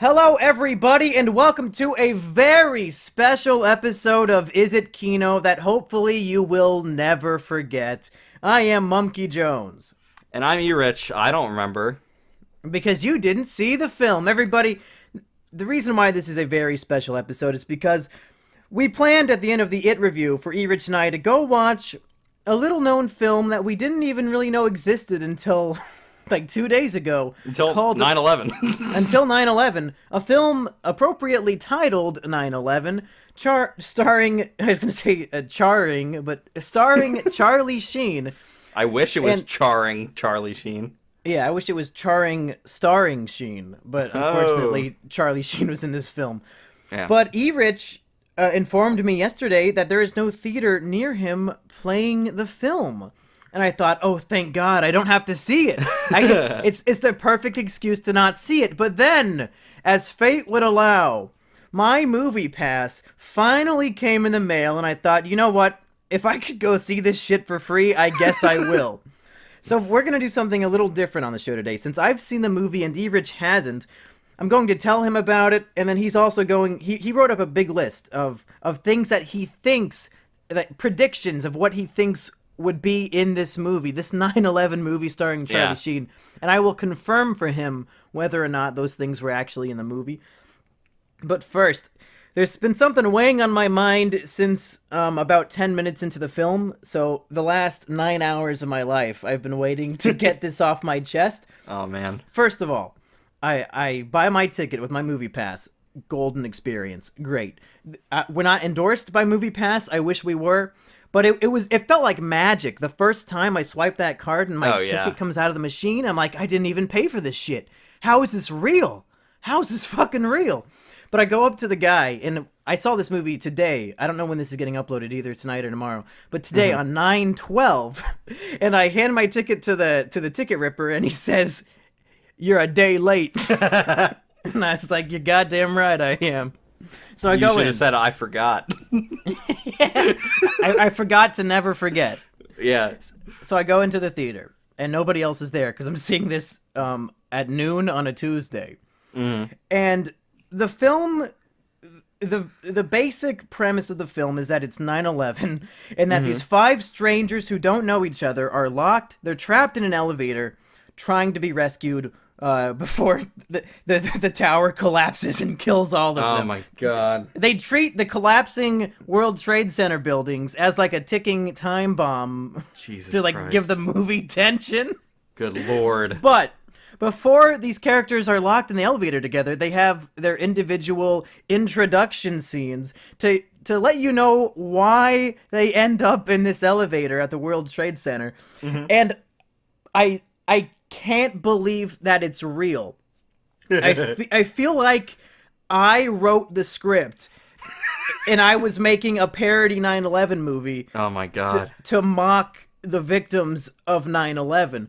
Hello, everybody, and welcome to a very special episode of It Kino that hopefully you will never forget. I am Mumkey Jones. And I'm E-Rich. I don't remember. Because you didn't see the film. Everybody, the reason why this is a very special episode is because we planned at the end of the It review for E-Rich and I to go watch a little-known film that we didn't even really know existed until like 2 days ago. Until called 9/11. Until 9/11, a film appropriately titled 9/11, starring, I was going to say charring, but starring Charlie Sheen. I wish it was charring Charlie Sheen. Yeah, I wish it was charring starring Sheen, but unfortunately Charlie Sheen was in this film. Yeah. But E-Rich informed me yesterday that there is no theater near him playing the film. And I thought, oh, thank God, I don't have to see it. It's the perfect excuse to not see it. But then, as fate would allow, my movie pass finally came in the mail, and I thought, you know what? If I could go see this shit for free, I guess I will. So we're going to do something a little different on the show today. Since I've seen the movie and E-Rich hasn't, I'm going to tell him about it, and then he's also going... He wrote up a big list of things that he thinks... predictions of what he thinks would be in this movie, this 9/11 movie starring Charlie Sheen, and I will confirm for him whether or not those things were actually in the movie. But first, there's been something weighing on my mind since about 10 minutes into the film, so the last 9 hours of my life, I've been waiting to get this off my chest. Oh, man. First of all, I buy my ticket with my movie pass. Golden experience. Great. We're not endorsed by Movie Pass. I wish we were. But it felt like magic. The first time I swiped that card and my ticket comes out of the machine, I'm like, I didn't even pay for this shit. How is this real? How is this fucking real? But I go up to the guy, and I saw this movie today. I don't know when this is getting uploaded, either tonight or tomorrow. But today on 9/12, and I hand my ticket to the ticket ripper, and he says, "You're a day late." And I was like, "You're goddamn right, I am." So I go in. You should have said, "I forgot." Yeah. I forgot to never forget. Yeah. So I go into the theater, and nobody else is there because I'm seeing this at noon on a Tuesday. And the film, the basic premise of the film is that it's 9/11, and that these 5 strangers who don't know each other are locked. They're trapped in an elevator, trying to be rescued before the tower collapses and kills all of them. Oh my God. They treat the collapsing World Trade Center buildings as like a ticking time bomb. Jesus to like Christ. give the movie tension. Good Lord. But before these characters are locked in the elevator together, they have their individual introduction scenes to let you know why they end up in this elevator at the World Trade Center. And I can't believe that it's real. I feel like I wrote the script and I was making a parody 9/11 movie. Oh my God. To mock the victims of 9/11.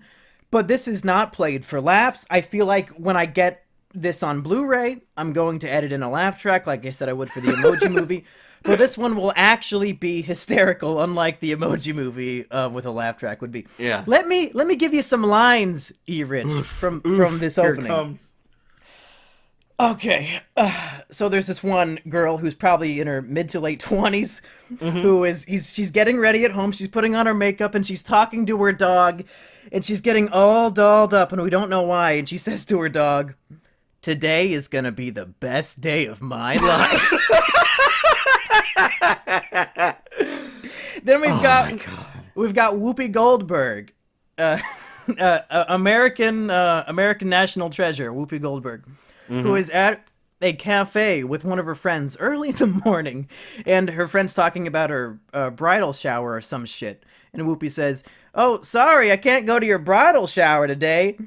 But this is not played for laughs. I feel like when I get this on Blu-ray, I'm going to edit in a laugh track like I said I would for the Emoji Movie. But this one will actually be hysterical, unlike the Emoji Movie with a laugh track would be. Yeah. Let me give you some lines, E-Rich, from this opening. Here it comes. Okay, so there's this one girl who's probably in her mid to late 20s, she's getting ready at home. She's putting on her makeup and she's talking to her dog, and she's getting all dolled up, and we don't know why. And she says to her dog, "Today is gonna be the best day of my life." Then we've got Whoopi Goldberg, American national treasure, Whoopi Goldberg, who is at a cafe with one of her friends early in the morning, and her friend's talking about her bridal shower or some shit, and Whoopi says, "Oh, sorry, I can't go to your bridal shower today.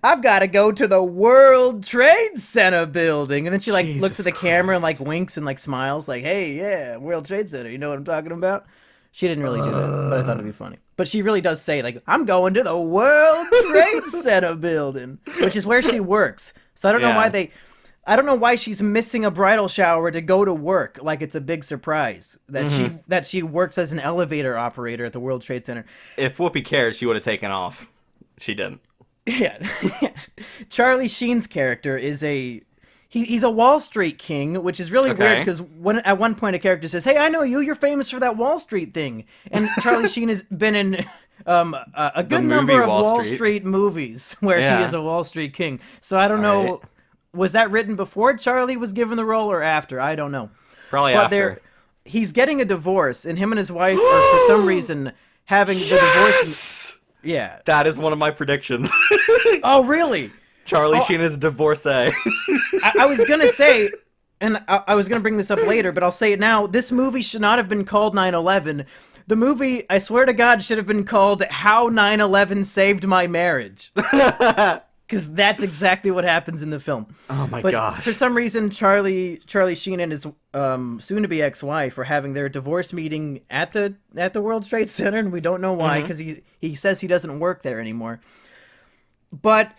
I've got to go to the World Trade Center building." And then she like looks at the camera and like winks and like smiles like, "Hey, yeah, World Trade Center, you know what I'm talking about?" She didn't really do that, but I thought it'd be funny. But she really does say like, "I'm going to the World Trade Center building," which is where she works. So I don't know why she's missing a bridal shower to go to work like it's a big surprise that she works as an elevator operator at the World Trade Center. If Whoopi cared, she would have taken off. She didn't. Yeah. Charlie Sheen's character is he's a Wall Street king, which is really weird Okay. because at one point a character says, "Hey, I know you. You're famous for that Wall Street thing." And Charlie Sheen has been in a The good movie number of Wall Wall Street. Street movies where he Yeah. is a Wall Street king. So I don't All know. right. Was that written before Charlie was given the role or after? I don't know. Probably But after. he's getting a divorce, and him and his wife are for some reason having the divorce. Yes! Yeah. That is one of my predictions. Oh, really? Charlie Oh. Sheen is divorcee. I was gonna say, and I was gonna bring this up later, but I'll say it now. This movie should not have been called 9/11. The movie, I swear to God, should have been called How 9/11 Saved My Marriage. Because that's exactly what happens in the film. Oh my But gosh. for some reason, Charlie Sheen and his soon-to-be ex-wife are having their divorce meeting at the World Trade Center, and we don't know why, because he says he doesn't work there anymore. But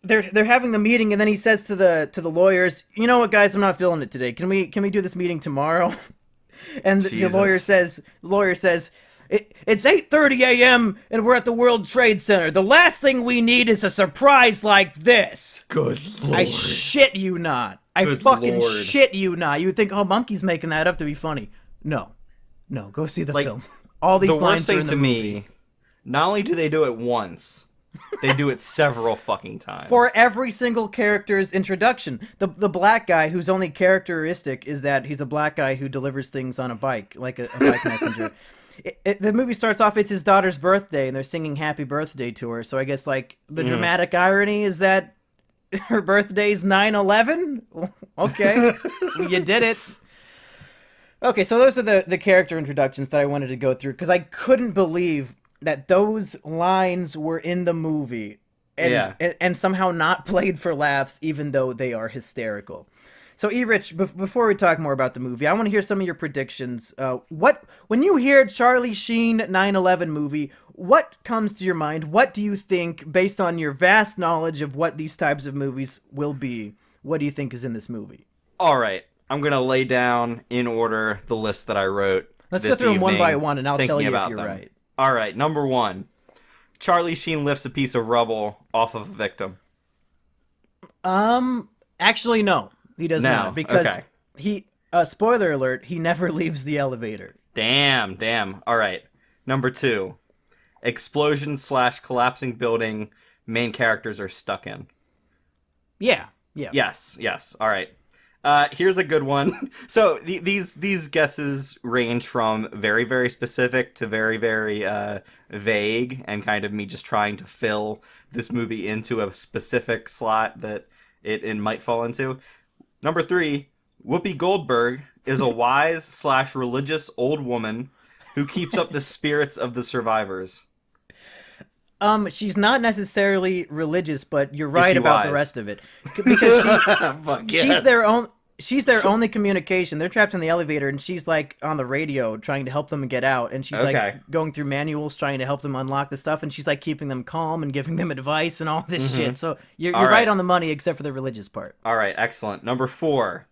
they're having the meeting, and then he says to the lawyers, "You know what, guys? I'm not feeling it today. Can we do this meeting tomorrow?" And the Jesus. lawyer says, it's 8:30 a.m. and we're at the World Trade Center. The last thing we need is a surprise like this. Good lord. I shit you not. I Good fucking Lord. shit you not. You would think, oh, Monkey's making that up to be funny. No, go see the Like, film. All these The lines worst are thing in the to movie. me, not only do they do it once, they do it several fucking times. For every single character's introduction. The black guy whose only characteristic is that he's a black guy who delivers things on a bike, like a bike messenger. The movie starts off, it's his daughter's birthday, and they're singing happy birthday to her. So I guess, like, the dramatic irony is that her birthday's 9/11? Okay, you did it. Okay, so those are the character introductions that I wanted to go through, because I couldn't believe that those lines were in the movie and somehow not played for laughs, even though they are hysterical. So, E-Rich, before we talk more about the movie, I want to hear some of your predictions. When you hear Charlie Sheen 9/11 movie, what comes to your mind? What do you think, based on your vast knowledge of what these types of movies will be, what do you think is in this movie? All right, I'm going to lay down in order the list that I wrote. Let's go this through them one by evening, one, and I'll tell thinking you if about you're them. right. All right, number one. Charlie Sheen lifts a piece of rubble off of a victim. Actually, no. He does No, not, because okay. he spoiler alert, he never leaves the elevator. Damn. All right. Number two. Explosion / collapsing building main characters are stuck in. Yeah. Yes. All right. Here's a good one. So these guesses range from very, very specific to very, very vague, and kind of me just trying to fill this movie into a specific slot that it might fall into. Number three, Whoopi Goldberg is a wise / religious old woman who keeps up the spirits of the survivors. She's not necessarily religious, but you're right she about the wise? rest of it. Because Fuck she's their only communication. They're trapped in the elevator, and she's like on the radio trying to help them get out, and she's Okay. like going through manuals trying to help them unlock the stuff, and she's like keeping them calm and giving them advice and all this shit. So you're All right right. on the money, except for the religious part. All right, excellent. Number four.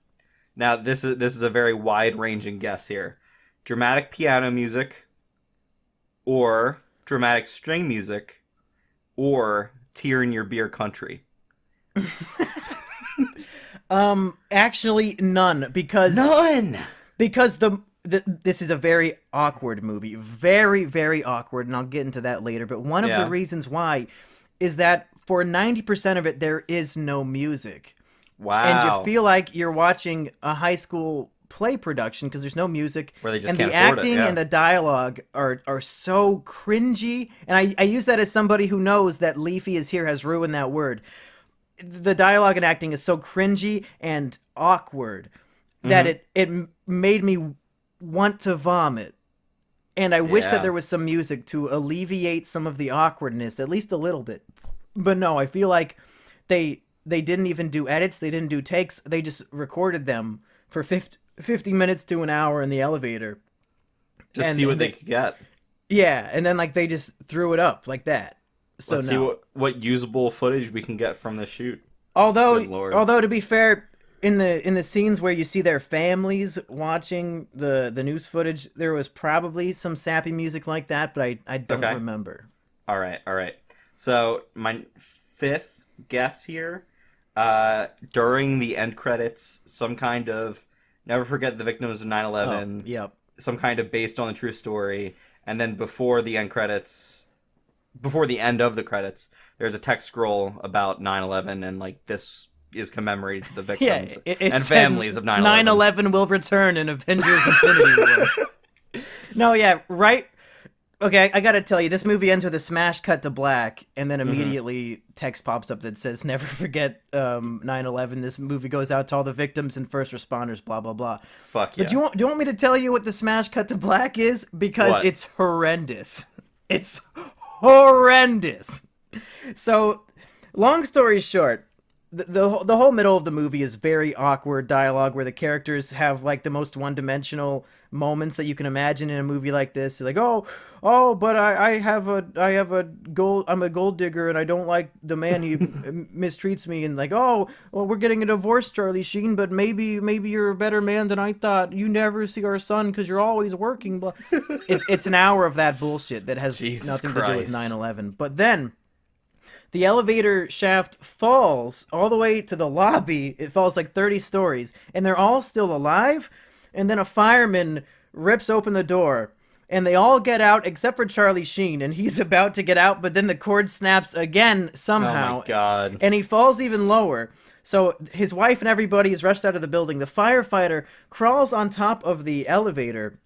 Now this is a very wide-ranging guess here. Dramatic piano music, or dramatic string music, or tear in your beer country. Actually, none, because None. this is a very awkward movie, very, very awkward, and I'll get into that later. But one of Yeah. the reasons why is that for 90% of it, there is no music. Wow. And you feel like you're watching a high school play production because there's no music. Where they just and can't the afford it, acting yeah. and the dialogue are so cringy. And I use that as somebody who knows that Leafy is here has ruined that word. The dialogue and acting is so cringy and awkward that it made me want to vomit. And I wish Yeah. that there was some music to alleviate some of the awkwardness, at least a little bit. But no, I feel like they didn't even do edits. They didn't do takes. They just recorded them for 50 minutes to an hour in the elevator. Just and- see what and they they- could get. Yeah, and then like they just threw it up like that. So Let's no. see what usable footage we can get from this shoot. Although Good Lord. to be fair, in the scenes where you see their families watching the news footage, there was probably some sappy music like that, but I don't Okay. remember. All right. So my fifth guess here, during the end credits, some kind of never forget the victims of 9/11. Oh, yep. Some kind of based on a true story, and then before the end credits, before the end of the credits, there's a text scroll about 9/11, and like this is commemorated to the victims and families of 9/11. 9/11 will return in Avengers Infinity War. No, yeah, right. Okay, I gotta tell you, this movie ends with a smash cut to black, and then immediately text pops up that says, "Never forget 9/11. This movie goes out to all the victims and first responders." Blah blah blah. Fuck yeah. But do you want me to tell you what the smash cut to black is? Because What? it's horrendous. It's horrendous. So, long story short, the whole middle of the movie is very awkward dialogue where the characters have like the most one-dimensional moments that you can imagine in a movie like this. They're like, oh, but I have a gold, I'm a gold digger and I don't like the man, he mistreats me, and like, oh, well, we're getting a divorce, Charlie Sheen, but maybe you're a better man than I thought. You never see our son because you're always working. Blah. It's an hour of that bullshit that has nothing to do with 9/11. But then the elevator shaft falls all the way to the lobby. It falls like 30 stories, and they're all still alive. And then a fireman rips open the door, and they all get out except for Charlie Sheen, and he's about to get out, but then the cord snaps again somehow. Oh my god. And he falls even lower. So his wife and everybody is rushed out of the building. The firefighter crawls on top of the elevator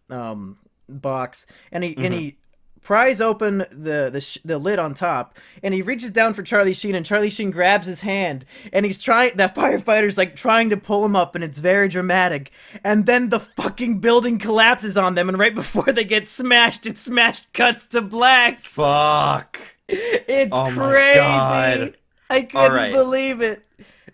box, and he pries open the lid on top, and he reaches down for Charlie Sheen, and Charlie Sheen grabs his hand, and that firefighter's like trying to pull him up, and it's very dramatic, and then the fucking building collapses on them, and right before they get smashed, it cuts to black. Fuck. It's Oh my crazy. God. I couldn't Alright. believe it.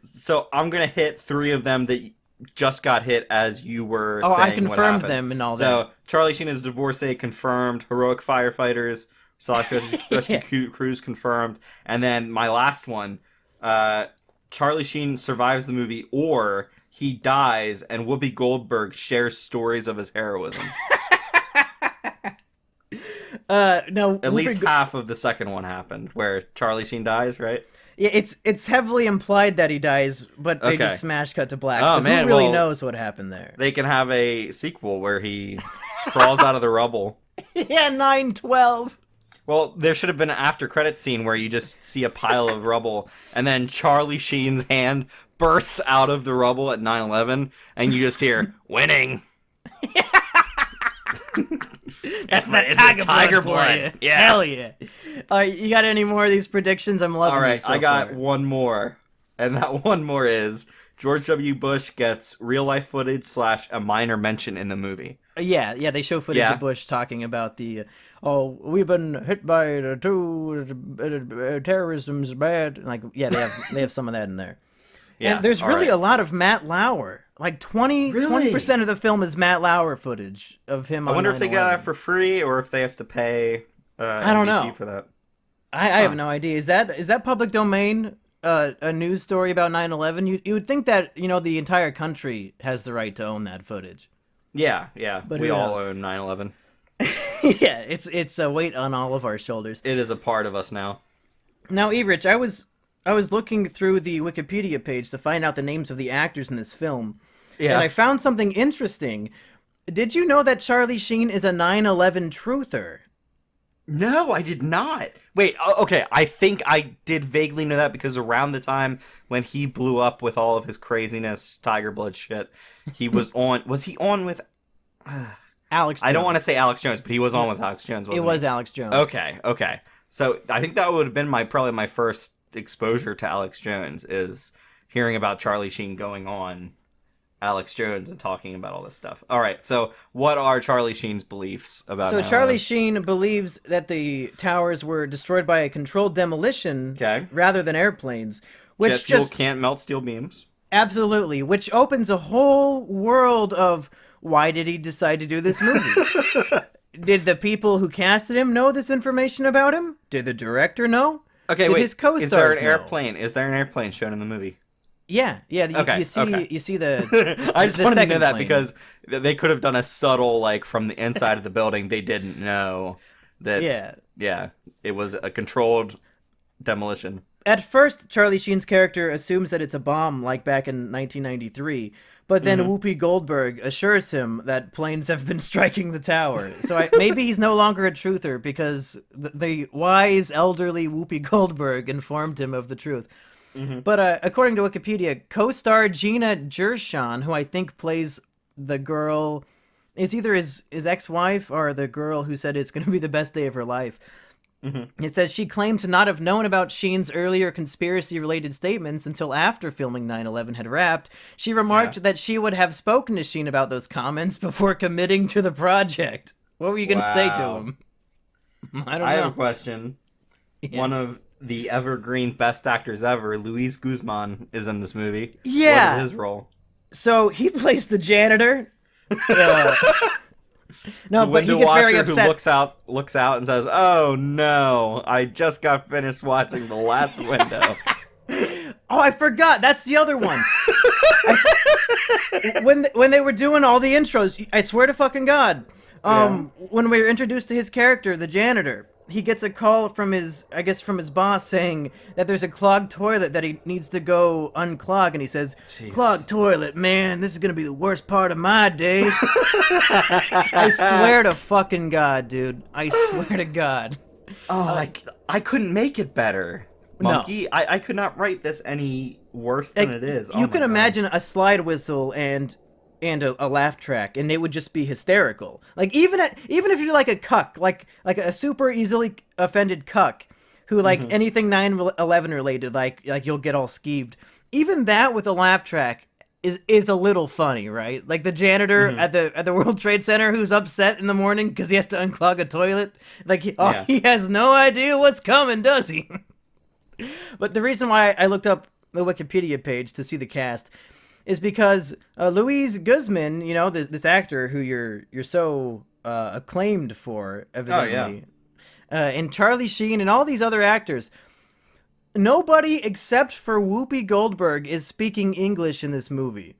So I'm gonna hit 3 of them that just got hit as you were saying. I what confirmed happened. them and all so, that. Charlie Sheen is divorcee confirmed. Heroic firefighters. Sasha rescue crews confirmed. And then my last one, Charlie Sheen survives the movie, or he dies, and Whoopi Goldberg shares stories of his heroism. No. At least half of the second one happened, where Charlie Sheen dies, right? Yeah, it's heavily implied that he dies, but they just smash cut to black. Oh, so man, who really well, knows what happened there? They can have a sequel where he crawls out of the rubble. Yeah, 9/12. Well, there should have been an after credit scene where you just see a pile of rubble, and then Charlie Sheen's hand bursts out of the rubble at 9/11, and you just hear, winning! That's It's tiger blood for you. Yeah. Hell yeah. All right, you got any more of these predictions? I'm loving Alright, these so I got far. one more, and that one more is George W. Bush gets real-life footage / a minor mention in the movie. Yeah, they show footage Yeah. of Bush talking about the, we've been hit by the two, terrorism's bad. Like, yeah, they have some of that in there. Yeah, And there's really alright. a lot of Matt Lauer. Like 20% of the film is Matt Lauer footage of him on I wonder if they 9/11. got that for free, or if they have to pay I don't NBC know. for that. I have no idea. Is that public domain? A news story about 9/11? You would think that the entire country has the right to own that footage. Yeah, But we who all knows? own 9/11. Yeah, it's a weight on all of our shoulders. It is a part of us now. Now, Everich, I was looking through the Wikipedia page to find out the names of the actors in this film, Yeah. and I found something interesting. Did you know that Charlie Sheen is a 9/11 truther? No, I did not. Wait, okay, I think I did vaguely know that because around the time when he blew up with all of his craziness, Tiger Blood shit, he was on. Was he on with? Alex Jones. I don't want to say Alex Jones, but he was on with Alex Jones. It Wasn't was he? Alex Jones. Okay. So I think that would have been probably my first exposure to Alex Jones is hearing about Charlie Sheen going on Alex Jones and talking about all this stuff. All right, so what are Charlie Sheen's beliefs about? So 9/11? Charlie Sheen believes that the towers were destroyed by a controlled demolition rather than airplanes, which Jet fuel just can't melt steel beams. absolutely, which opens a whole world of why did he decide to do this movie? Did the people who casted him know this information about him? Did the director know? Okay, Did wait. his co-stars is there an know? airplane? Is there an airplane shown in the movie? Yeah. Okay, You see okay. I just the wanted to second know that plane. because they could have done a subtle, like, from the inside of the building, they didn't know that. Yeah. Yeah, it was a controlled demolition. At first, Charlie Sheen's character assumes that it's a bomb, like back in 1993. But then Hmm. Whoopi Goldberg assures him that planes have been striking the tower. So maybe he's no longer a truther because the wise elderly Whoopi Goldberg informed him of the truth. Hmm. But according to Wikipedia, co-star Gina Gershon, who I think plays the girl, is either his ex-wife or the girl who said it's going to be the best day of her life. Hmm. It says she claimed to not have known about Sheen's earlier conspiracy-related statements until after filming 9/11 had wrapped. She remarked Yeah. that she would have spoken to Sheen about those comments before committing to the project. What were you going to say to Wow. him? I don't I have a know. question. Yeah. One of the evergreen best actors ever, Luis Guzman, is in this movie. What is Yeah. his role? So he plays the janitor. Uh, no, The but he window gets very washer who upset. looks out and says, "Oh no, I just got finished watching The Last Window." Oh, I forgot. That's the other one. When they were doing all the intros, I swear to fucking God, when we were introduced to his character, the janitor, he gets a call from his boss saying that there's a clogged toilet that he needs to go unclog, and he says, Jesus. "Clogged toilet, man, this is gonna be the worst part of my day." I swear to fucking God, dude. I swear to God. Oh, I couldn't make it better, No. Monkey. I could not write this any worse than it is. You Oh can my God. imagine a slide whistle and a laugh track, and it would just be hysterical. Like even if you're like a cuck, like a super easily offended cuck, who like anything 9/11 related, like you'll get all skeeved. Even that with a laugh track is a little funny, right? Like the janitor at the World Trade Center who's upset in the morning because he has to unclog a toilet. Like Yeah. he has no idea what's coming, does he? But the reason why I looked up the Wikipedia page to see the cast is because Louise Guzman, you know, this actor who you're so acclaimed for, evidently, and Charlie Sheen and all these other actors, nobody except for Whoopi Goldberg is speaking English in this movie.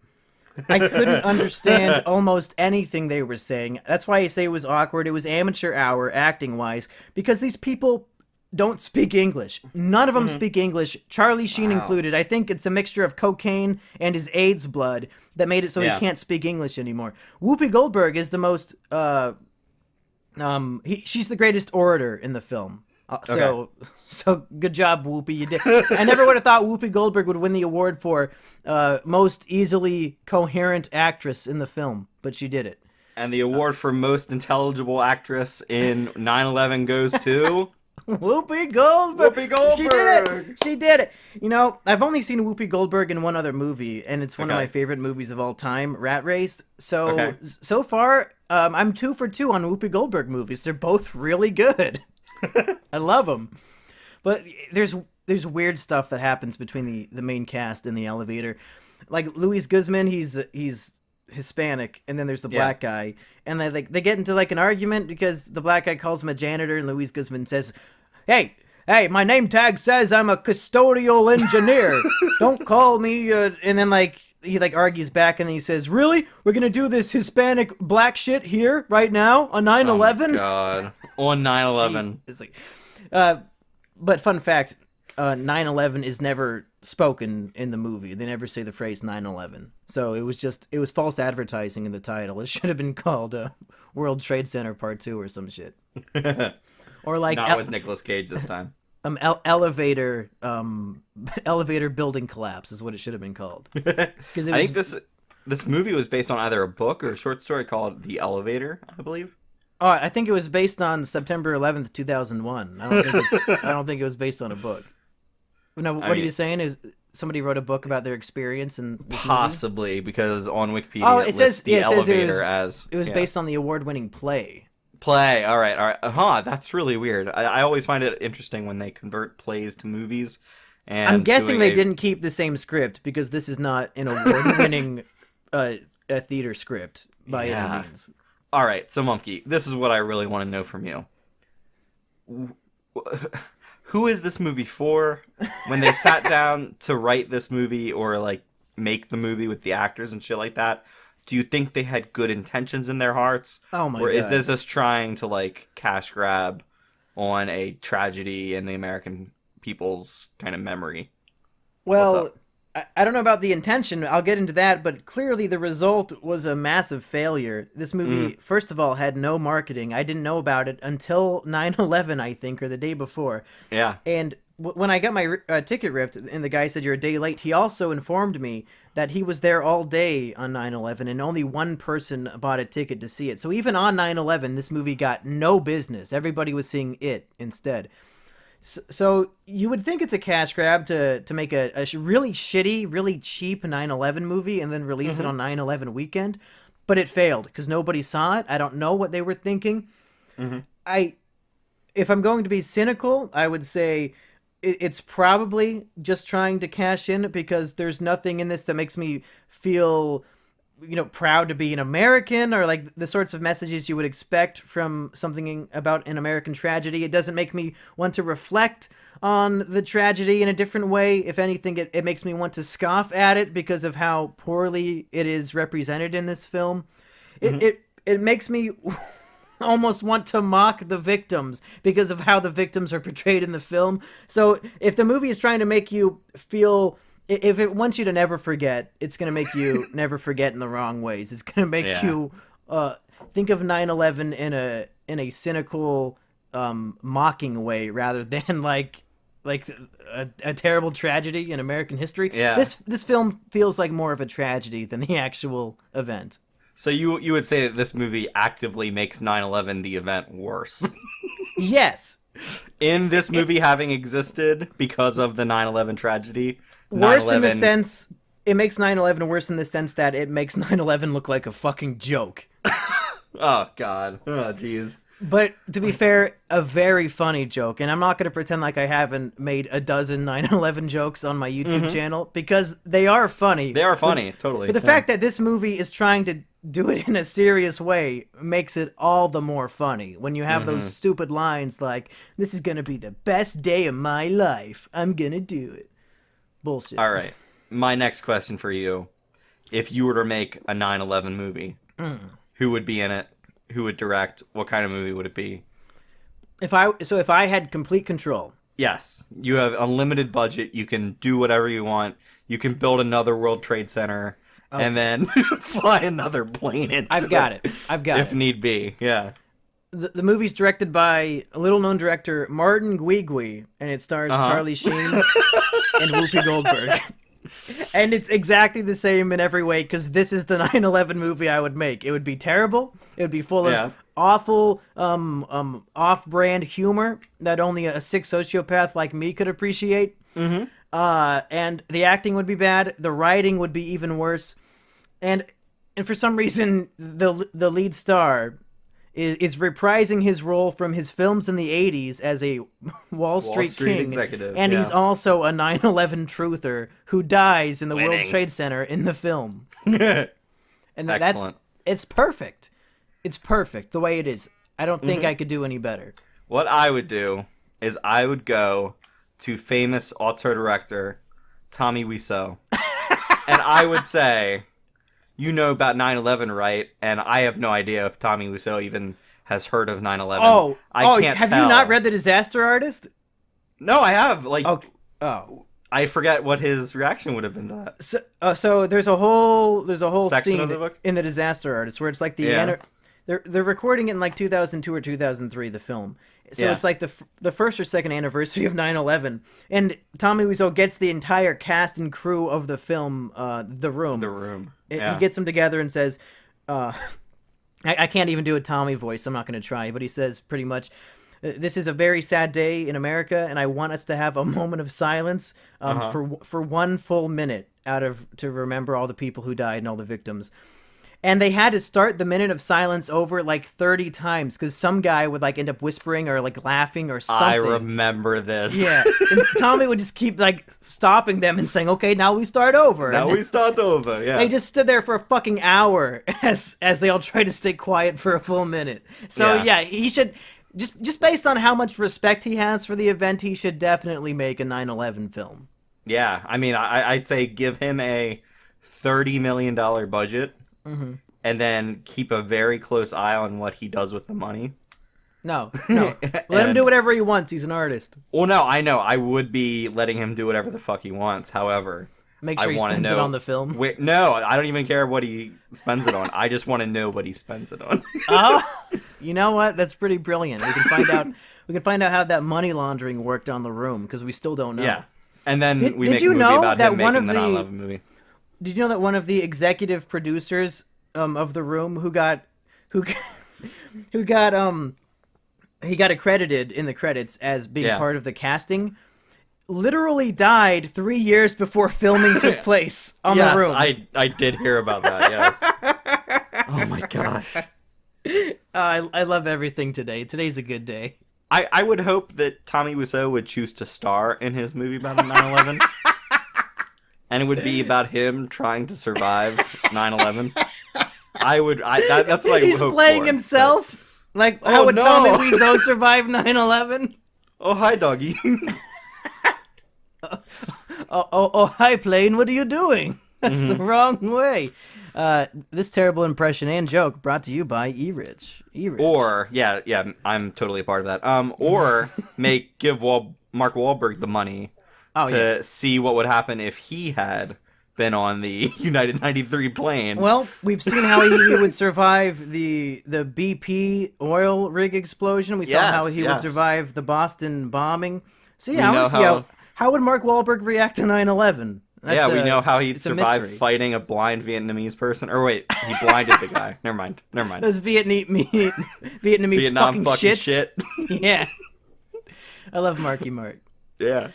I couldn't understand almost anything they were saying. That's why I say it was awkward. It was amateur hour acting wise because these people don't speak English. None of them speak English, Charlie Sheen Wow. included. I think it's a mixture of cocaine and his AIDS blood that made it so Yeah. he can't speak English anymore. Whoopi Goldberg is the most she's the greatest orator in the film. So good job, Whoopi. You did. I never would have thought Whoopi Goldberg would win the award for most easily coherent actress in the film, but she did it. And the award for most intelligible actress in 9/11 goes to Whoopi Goldberg. Whoopi Goldberg. She did it. She did it. You know, I've only seen Whoopi Goldberg in one other movie, and it's one of Okay. my favorite movies of all time, Rat Race. So Okay. so far, I'm 2 for 2 on Whoopi Goldberg movies. They're both really good. I love them. But there's weird stuff that happens between the main cast in the elevator. Like Luis Guzman, he's Hispanic, and then there's the black guy, and they get into like an argument because the black guy calls him a janitor, and Luis Guzman says, "Hey, my name tag says I'm a custodial engineer. Don't call me." And then he argues back, and he says, "Really? We're gonna do this Hispanic black shit here right now on 9/11?" Oh my God. On 9/11. It's like, but fun fact, 9/11 is never spoken in the movie. They never say the phrase 9/11. So it was false advertising in the title. It should have been called World Trade Center Part 2 or some shit. Or like Not with Nicolas Cage this time. elevator building collapse is what it should have been called. Because I think this movie was based on either a book or a short story called The Elevator, I believe. Oh, I think it was based on September 11th, 2001. I don't think it was based on a book. No, what are mean- you saying? Is somebody wrote a book about their experience in this movie? Possibly, because on Wikipedia Oh, it it says lists The it says Elevator as... it was based on the award-winning play. Play. All right. That's really weird. I always find it interesting when they convert plays to movies. And I'm guessing doing they a- didn't keep the same script because this is not an award-winning a theater script by Yeah. any means. All right, so Monkey, this is what I really want to know from you. Who is this movie for? When they sat down to write this movie or like make the movie with the actors and shit like that, do you think they had good intentions in their hearts? Oh my Or is God. this just trying to like cash grab on a tragedy in the American people's kind of memory. What's Well, up? I don't know about the intention. I'll get into that, but clearly the result was a massive failure. This movie, Mm, first of all, had no marketing. I didn't know about it until 9/11, I think, or the day before. yeah. And when I got my ticket ripped and the guy said you're a day late, he also informed me that he was there all day on 9/11 and only one person bought a ticket to see it. So even on 9/11, this movie got no business. Everybody was seeing it instead. So you would think it's a cash grab to make a really shitty, really cheap 9/11 movie and then release it Hmm. on 9/11 weekend, but it failed because nobody saw it. I don't know what they were thinking. Hmm. I If I'm going to be cynical, I would say it's probably just trying to cash in because there's nothing in this that makes me feel proud to be an American or like the sorts of messages you would expect from something about an American tragedy. It doesn't make me want to reflect on the tragedy in a different way. If anything, it makes me want to scoff at it because of how poorly it is represented in this film. It Hmm. it it makes me almost want to mock the victims because of how the victims are portrayed in the film. So if the movie is trying to make you feel, if it wants you to never forget, it's going to make you never forget in the wrong ways. It's going to make Yeah. you think of 9/11 in a cynical mocking way rather than like a terrible tragedy in American history. Yeah. This film feels like more of a tragedy than the actual event. So you would say that this movie actively makes 9/11 the event worse. Yes, In this movie having existed because of the 9/11 tragedy, worse in the 9/11 sense it makes 9/11 worse in the sense that it makes 9/11 look like a fucking joke. Oh god. Oh jeez. But to be fair, a very funny joke, and I'm not going to pretend like I haven't made a dozen 9/11 jokes on my YouTube channel because they are funny. They are funny, totally. But the Yeah. fact that this movie is trying to do it in a serious way makes it all the more funny when you have those stupid lines like, "This is going to be the best day of my life. I'm going to do it." Bullshit. All right. My next question for you. If you were to make a 9/11 movie, who would be in it? Who would direct? What kind of movie would it be? If I had complete control, Yes, you have unlimited budget. You can do whatever you want. You can build another World Trade Center and then fly another plane into I've got it. I've got if it. need be. Yeah. The movie's directed by a little-known director, Martin Guigui, and it stars Charlie Sheen and Whoopi Goldberg. And it's exactly the same in every way because this is the 9/11 movie I would make. It would be terrible. It would be full of Yeah. awful, off-brand humor that only a sick sociopath like me could appreciate. And the acting would be bad. The writing would be even worse. And for some reason, the lead star is reprising his role from his films in the 80s as a Wall Street Street king. executive, And yeah. he's also a 9/11 truther who dies in the World Winning. Trade Center in the film. And that's Excellent. it's perfect. It's perfect the way it is. I don't think I could do any better. What I would do is I would go to famous auteur director Tommy Wiseau, and I would say, "You know about 9/11, right?" And I have no idea if Tommy Wiseau even has heard of 9/11. I can't have tell. you not read The Disaster Artist? No, I have. Like, Oh. I forget what his reaction would have been to that. So there's a whole Section scene of the book? in The Disaster Artist where it's like Yeah. they're recording it in like 2002 or 2003 the film. So Yeah. it's like the first or second anniversary of 9/11 and Tommy Wiseau gets the entire cast and crew of the film The Room. The Room. He Yeah. gets them together and says I can't even do a Tommy voice. I'm not going to try, but he says pretty much this is a very sad day in America, and I want us to have a moment of silence for 1 full minute to remember all the people who died and all the victims. And they had to start the minute of silence over like 30 times because some guy would like end up whispering or like laughing or something. I remember this. Yeah, and Tommy would just keep like stopping them and saying, "Okay, now we start over." Now And we start over. Yeah. they just stood there for a fucking hour as they all tried to stay quiet for a full minute. So Yeah. he should just based on how much respect he has for the event, he should definitely make a 9/11 film. Yeah. I mean, I'd say give him a $30 million budget. And then keep a very close eye on what he does with the money. No, no. Let him do whatever he wants. He's an artist. Well, no, I know. I would be letting him do whatever the fuck he wants. However, Make sure he want to spends know it on the film. No, I don't even care what he spends it on. I just want to know what he spends it on. Oh, you know what? That's pretty brilliant. We can find out. We can find out how that money laundering worked on The Room because we still don't know. Yeah, and then we did make you a movie know about that him one making of the the- 9/11 movie. Did you know that one of the executive producers of The Room who got he got accredited in the credits as being Yeah. part of the casting, literally died 3 years before filming took place on Yes, The Room. I did hear about that. Yes. Oh my gosh. I love everything today. Today's a good day. I would hope that Tommy Wiseau would choose to star in his movie about 9/11. And it would be about him trying to survive 9/11. That's what I He's hope playing for, himself. Like, Oh, how would no. Tommy Wiseau survive 9/11? but- Oh, hi, doggy. Oh, hi, plane. What are you doing? That's Mm-hmm. the wrong way. This terrible impression and joke brought to you by E-Rich. E-Rich. Or yeah, I'm totally a part of that. Or give Mark Wahlberg the money to see what would happen if he had been on the United 93 plane. Well, we've seen how he would survive the BP oil rig explosion. We saw how he would yes. survive the Boston bombing. So yeah, I know want to see how- how would Mark Wahlberg react to 9/11? Yeah, we know how he'd it's a survive mystery. fighting a blind Vietnamese person. Or wait, he blinded the guy. Never mind. Those Vietnamese Vietnam fucking fucking shits. shit. Yeah. I love Marky Mark. Yeah.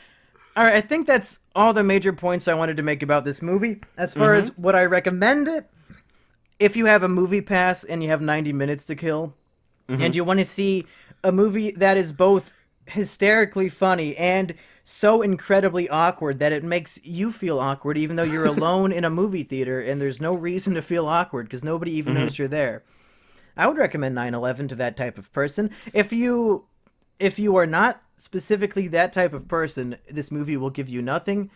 All right, I think that's all the major points I wanted to make about this movie. As far as what I recommend it, if you have a movie pass and you have 90 minutes to kill, and you want to see a movie that is both hysterically funny and so incredibly awkward that it makes you feel awkward even though you're alone in a movie theater and there's no reason to feel awkward because nobody even knows you're there, I would recommend 9/11 to that type of person. If you are not specifically that type of person, this movie will give you nothing.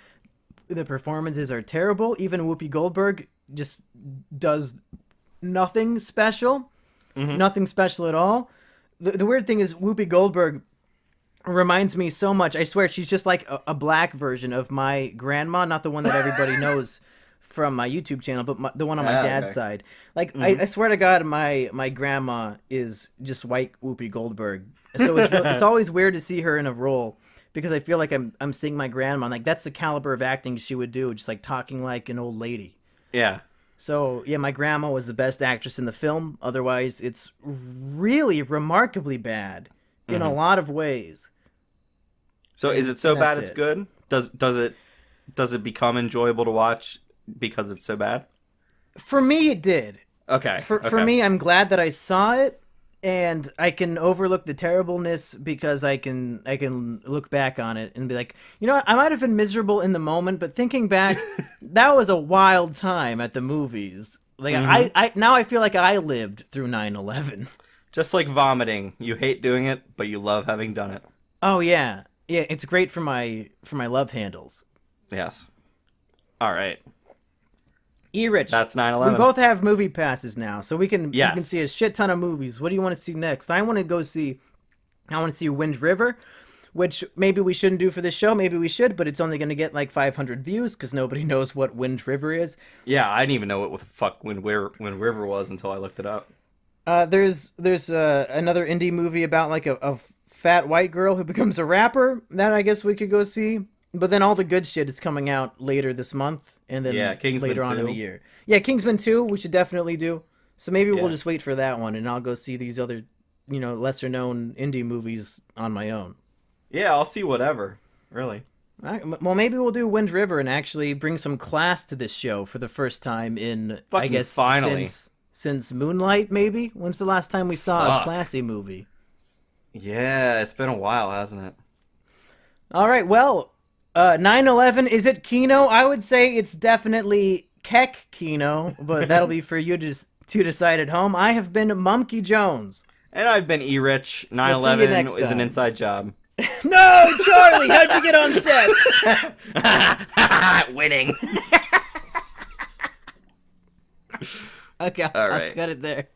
The performances are terrible. Even Whoopi Goldberg just does nothing special. Nothing special at all. The weird thing is Whoopi Goldberg reminds me so much. I swear she's just like a black version of my grandma, not the one that everybody knows from my YouTube channel, but the one on my dad's side. Like, I swear to God, my grandma is just white Whoopi Goldberg. So it's always weird to see her in a role because I feel like I'm seeing my grandma. Like, that's the caliber of acting she would do, just like talking like an old lady. Yeah. So, yeah, my grandma was the best actress in the film. Otherwise, it's really remarkably bad in a lot of ways. So is it so That's bad it's it. good? Does it become enjoyable to watch because it's so bad? For me, it did. Okay. For me, I'm glad that I saw it, and I can overlook the terribleness because I can look back on it and be like, you know what? I might have been miserable in the moment, but thinking back, that was a wild time at the movies. Like I now I feel like I lived through 9/11. Just like vomiting, you hate doing it, but you love having done it. Oh yeah, yeah. It's great for my love handles. Yes. All right. E-Rich. That's We 9/11. both have movie passes now, so we can Yes. see a shit ton of movies. What do you want to see next? I want to see Wind River, which maybe we shouldn't do for this show. Maybe we should, but it's only going to get like 500 views because nobody knows what Wind River is. Yeah, I didn't even know what the fuck Wind River was until I looked it up. There's another indie movie about like a fat white girl who becomes a rapper that I guess we could go see. But then all the good shit is coming out later this month, and then Kingsman later on in 2. the year. Yeah, Kingsman 2, we should definitely do. So maybe Yeah. we'll just wait for that one, and I'll go see these other, lesser known indie movies on my own. Yeah, I'll see whatever. Really. All right, well, maybe we'll do Wind River and actually bring some class to this show for the first time in, I Fucking guess, finally. since Moonlight, maybe? When's the last time we saw a Fuck. classy movie? Yeah, it's been a while, hasn't it? All right, well, 9/11, is it Kino? I would say it's definitely Keck Kino, but that'll be for you to decide at home. I have been Mumkey Jones. And I've been E-Rich. We'll see you 9/11 next is an time. inside job. No, Charlie, how'd you get on set? Winning. Okay, All right. I'll cut it there.